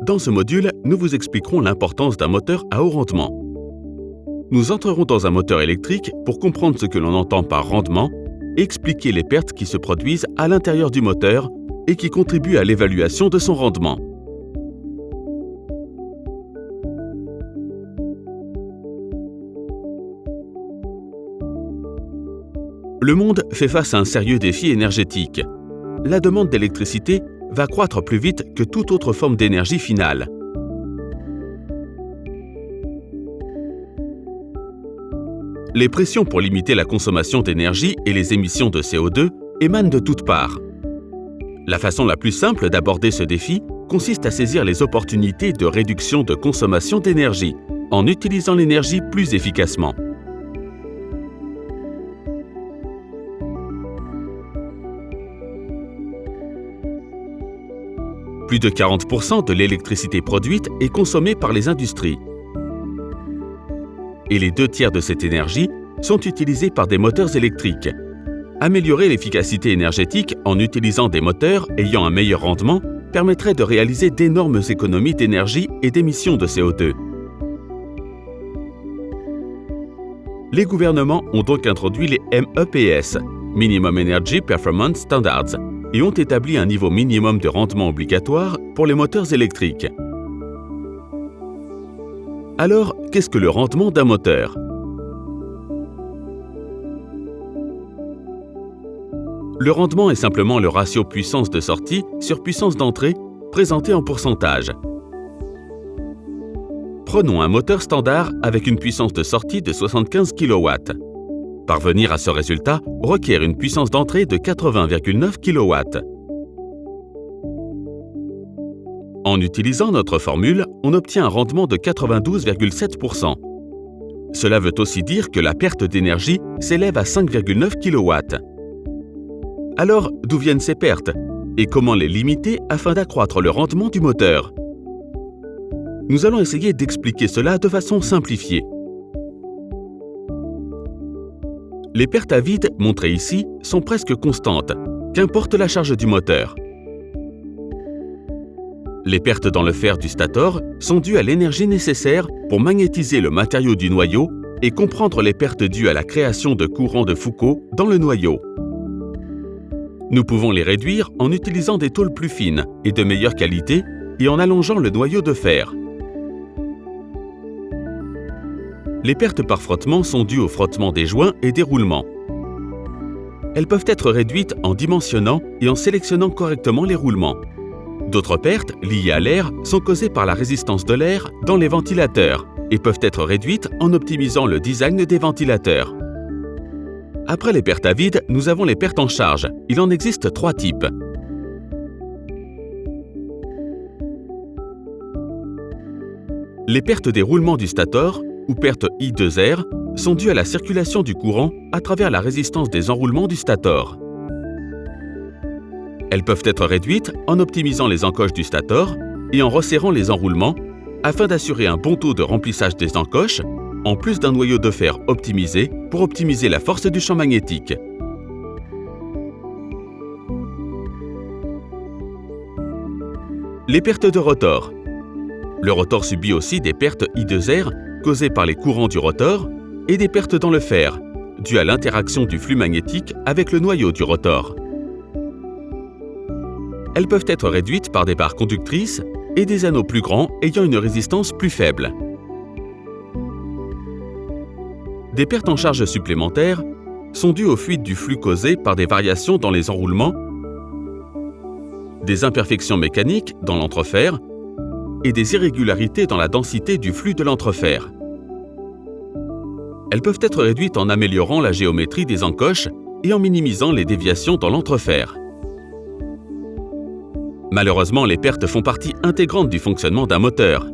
Dans ce module, nous vous expliquerons l'importance d'un moteur à haut rendement. Nous entrerons dans un moteur électrique pour comprendre ce que l'on entend par rendement et expliquer les pertes qui se produisent à l'intérieur du moteur et qui contribuent à l'évaluation de son rendement. Le monde fait face à un sérieux défi énergétique. La demande d'électricité va croître plus vite que toute autre forme d'énergie finale. Les pressions pour limiter la consommation d'énergie et les émissions de CO2 émanent de toutes parts. La façon la plus simple d'aborder ce défi consiste à saisir les opportunités de réduction de consommation d'énergie en utilisant l'énergie plus efficacement. Plus de 40% de l'électricité produite est consommée par les industries. Et les 2/3 de cette énergie sont utilisés par des moteurs électriques. Améliorer l'efficacité énergétique en utilisant des moteurs ayant un meilleur rendement permettrait de réaliser d'énormes économies d'énergie et d'émissions de CO2. Les gouvernements ont donc introduit les MEPS, Minimum Energy Performance Standards, et ont établi un niveau minimum de rendement obligatoire pour les moteurs électriques. Alors, qu'est-ce que le rendement d'un moteur? Le rendement est simplement le ratio puissance de sortie sur puissance d'entrée présenté en pourcentage. Prenons un moteur standard avec une puissance de sortie de 75 kW. Parvenir à ce résultat requiert une puissance d'entrée de 80,9 kW. En utilisant notre formule, on obtient un rendement de 92,7%. Cela veut aussi dire que la perte d'énergie s'élève à 5,9 kW. Alors, d'où viennent ces pertes et comment les limiter afin d'accroître le rendement du moteur? Nous allons essayer d'expliquer cela de façon simplifiée. Les pertes à vide montrées ici sont presque constantes, qu'importe la charge du moteur. Les pertes dans le fer du stator sont dues à l'énergie nécessaire pour magnétiser le matériau du noyau et comprendre les pertes dues à la création de courants de Foucault dans le noyau. Nous pouvons les réduire en utilisant des tôles plus fines et de meilleure qualité et en allongeant le noyau de fer. Les pertes par frottement sont dues au frottement des joints et des roulements. Elles peuvent être réduites en dimensionnant et en sélectionnant correctement les roulements. D'autres pertes, liées à l'air, sont causées par la résistance de l'air dans les ventilateurs et peuvent être réduites en optimisant le design des ventilateurs. Après les pertes à vide, nous avons les pertes en charge. Il en existe 3 types. Les pertes des roulements du stator, ou pertes I2R, sont dues à la circulation du courant à travers la résistance des enroulements du stator. Elles peuvent être réduites en optimisant les encoches du stator et en resserrant les enroulements afin d'assurer un bon taux de remplissage des encoches, en plus d'un noyau de fer optimisé pour optimiser la force du champ magnétique. Les pertes de rotor. Le rotor subit aussi des pertes I2R causées par les courants du rotor et des pertes dans le fer, dues à l'interaction du flux magnétique avec le noyau du rotor. Elles peuvent être réduites par des barres conductrices et des anneaux plus grands ayant une résistance plus faible. Des pertes en charge supplémentaires sont dues aux fuites du flux causées par des variations dans les enroulements, des imperfections mécaniques dans l'entrefer et des irrégularités dans la densité du flux de l'entrefer. Elles peuvent être réduites en améliorant la géométrie des encoches et en minimisant les déviations dans l'entrefer. Malheureusement, les pertes font partie intégrante du fonctionnement d'un moteur.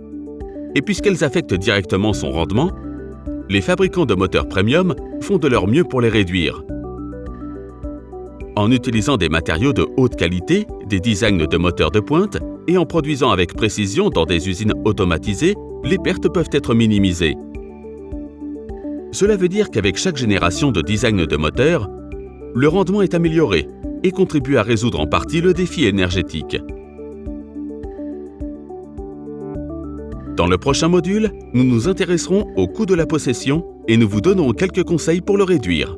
Et puisqu'elles affectent directement son rendement, les fabricants de moteurs premium font de leur mieux pour les réduire. En utilisant des matériaux de haute qualité, des designs de moteurs de pointe et en produisant avec précision dans des usines automatisées, les pertes peuvent être minimisées. Cela veut dire qu'avec chaque génération de design de moteur, le rendement est amélioré et contribue à résoudre en partie le défi énergétique. Dans le prochain module, nous nous intéresserons au coût de la possession et nous vous donnerons quelques conseils pour le réduire.